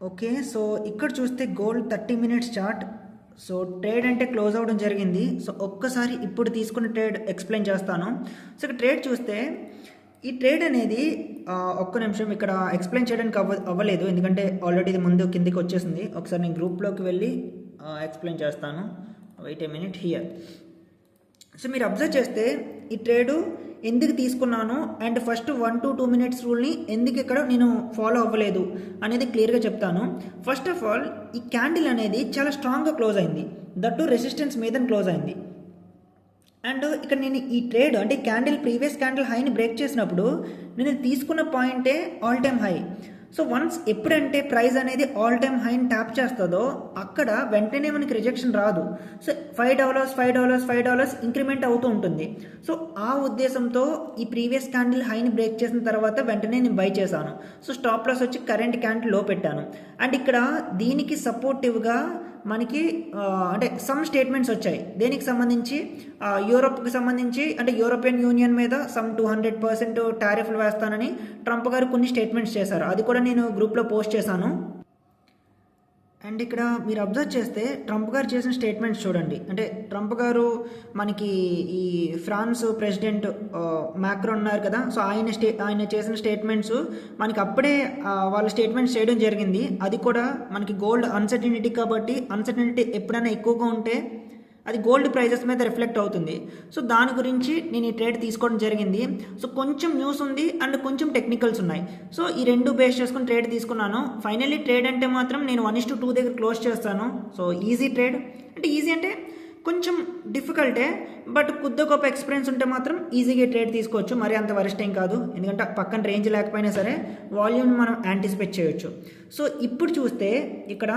Okay. So ఇక్కడ చూస్తే gold 30 minutes chart. So trade అంటే క్లోజ్ అవ్వడం జరిగింది. సో ఒక్కసారి ఇప్పుడు తీసుకున్న ట్రేడ్ ఎక్స్ప్లెయిన్ చేస్తాను. సో ఇక్కడ ట్రేడ్ చూస్తే ఈ ట్రేడ్ అనేది ఒక్క నిమిషం ఇక్కడ ఎక్స్ప్లెయిన్ చేయడానికి అవ్వలేదు, ఎందుకంటే ఆల్రెడీ ఇది ముందు కిందికి వచ్చేసింది. ఒకసారి నేను గ్రూప్లోకి వెళ్ళి ఎక్స్ప్లెయిన్ చేస్తాను. Wait a minute here. So మీరు అబ్జర్వ్ చేస్తే ఈ ట్రేడు ఎందుకు తీసుకున్నాను అండ్ ఫస్ట్ 1 to 2 మినిట్స్ రూల్ని ఎందుకు ఇక్కడ నేను ఫాలో అవ్వలేదు అనేది క్లియర్గా చెప్తాను. ఫస్ట్ ఆఫ్ ఆల్ ఈ క్యాండిల్ అనేది చాలా స్ట్రాంగ్గా క్లోజ్ అయింది, దట్టు రెసిస్టెన్స్ మీద క్లోజ్ అయింది. అండ్ ఇక్కడ నేను ఈ ట్రేడ్ అంటే క్యాండిల్ ప్రీవియస్ క్యాండిల్ హైని బ్రేక్ చేసినప్పుడు నేను తీసుకున్న పాయింటే all time high. So once ఎప్పుడంటే ప్రైస్ అనేది ఆల్ టైమ్ హైని ట్యాప్ చేస్తుందో అక్కడ వెంటనే మనకి రిజెక్షన్ రాదు. సో $5 ఇంక్రిమెంట్ అవుతూ ఉంటుంది. సో ఆ ఉద్దేశంతో ఈ ప్రీవియస్ క్యాండిల్ హైని బ్రేక్ చేసిన తర్వాత వెంటనే నేను బై చేశాను. సో స్టాప్ లాస్ వచ్చి కరెంట్ క్యాండిల్ లో పెట్టాను. అండ్ ఇక్కడ దీనికి సపోర్టివ్గా మనకి అంటే సమ్ స్టేట్మెంట్స్ వచ్చాయి. దేనికి సంబంధించి యూరోప్కి సంబంధించి అంటే యూరోపియన్ యూనియన్ మీద సమ్ 200% టారిఫ్లు వేస్తానని ట్రంప్ గారు కొన్ని స్టేట్మెంట్స్ చేశారు. అది కూడా నేను గ్రూప్లో పోస్ట్ చేశాను. అండ్ ఇక్కడ మీరు అబ్జర్వ్ చేస్తే ట్రంప్ గారు చేసిన స్టేట్మెంట్స్ చూడండి. అంటే ట్రంప్ గారు మనకి ఈ ఫ్రాన్స్ ప్రెసిడెంట్ మ్యాక్రోన్ ఉన్నారు కదా, సో ఆయన చేసిన స్టేట్మెంట్స్ మనకి అప్పుడే వాళ్ళ స్టేట్మెంట్స్ చేయడం జరిగింది. అది కూడా మనకి గోల్డ్ అన్సర్టనిటీ కాబట్టి అన్సర్టనిటీ ఎప్పుడైనా ఎక్కువగా ఉంటే అది గోల్డ్ ప్రైజెస్ మీద రిఫ్లెక్ట్ అవుతుంది. సో దాని గురించి నేను ఈ ట్రేడ్ తీసుకోవడం జరిగింది. సో కొంచెం న్యూస్ ఉంది అండ్ కొంచెం టెక్నికల్స్ ఉన్నాయి. సో ఈ రెండు బేస్ చేసుకుని ట్రేడ్ తీసుకున్నాను. ఫైనల్లీ ట్రేడ్ అంటే మాత్రం నేను 1:2 దగ్గర క్లోజ్ చేస్తాను. సో ఈజీ ట్రేడ్ అంటే ఈజీ అంటే కొంచెం డిఫికల్టే, బట్ కొద్ది గొప్ప ఎక్స్పీరియన్స్ ఉంటే మాత్రం ఈజీగా ట్రేడ్ తీసుకోవచ్చు. మరి అంత వరస్ట్ ఏం కాదు, ఎందుకంటే పక్కన రేంజ్ లేకపోయినా సరే వాల్యూమ్ని మనం యాంటిసిపేట్ చేయొచ్చు. సో ఇప్పుడు చూస్తే ఇక్కడ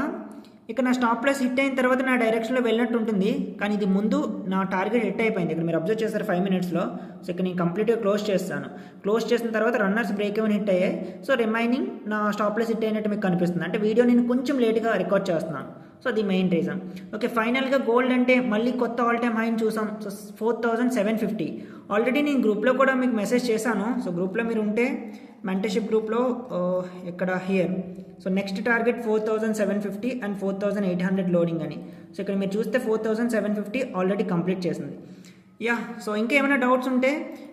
నా స్టాప్ లాస్ హిట్ అయిన తర్వాత నా డైరెక్షన్లో వెళ్ళినట్టు ఉంటుంది, కానీ ఇది ముందు నా టార్గెట్ హిట్ అయిపోయింది. ఇక్కడ మీరు అబ్జర్వ్ చేస్తారు 5 మినిట్స్లో. సో ఇక్కడ నేను కంప్లీట్గా క్లోజ్ చేస్తాను. క్లోజ్ చేసిన తర్వాత రన్నర్స్ బ్రేక్ ఏమైనా హిట్ అయ్యాయి. సో రిమైనింగ్ నా స్టాప్ లాస్ హిట్ అయినట్టు మీకు కనిపిస్తుంది. అంటే వీడియో నేను కొంచెం లేట్గా రికార్డ్ చేస్తున్నాను. సో అది మెయిన్ రీజన్. ఓకే, ఫైనల్గా గోల్డ్ అంటే మళ్ళీ కొత్త ఆల్ టైమ్ హైని చూసాం. సో 4750 ఆల్రెడీ నేను గ్రూప్లో కూడా మీకు మెసేజ్ చేశాను. సో గ్రూప్లో మీరు ఉంటే మెంటర్షిప్ గ్రూప్లో ఇక్కడ here. So next target 4750 and 4800 loading అని. సో ఇక్కడ మీరు చూస్తే 4750 ఆల్రెడీ కంప్లీట్ చేసింది. యా, సో ఇంకేమైనా డౌట్స్ ఉంటే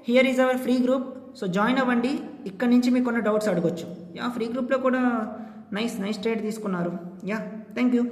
here is our free group. So join అవ్వండి, ఇక్కడ నుంచి మీకు ఉన్న డౌట్స్ అడగొచ్చు. యా, ఫ్రీ గ్రూప్లో కూడా నైస్ ట్రేడ్ తీసుకున్నారు. Yeah, thank you.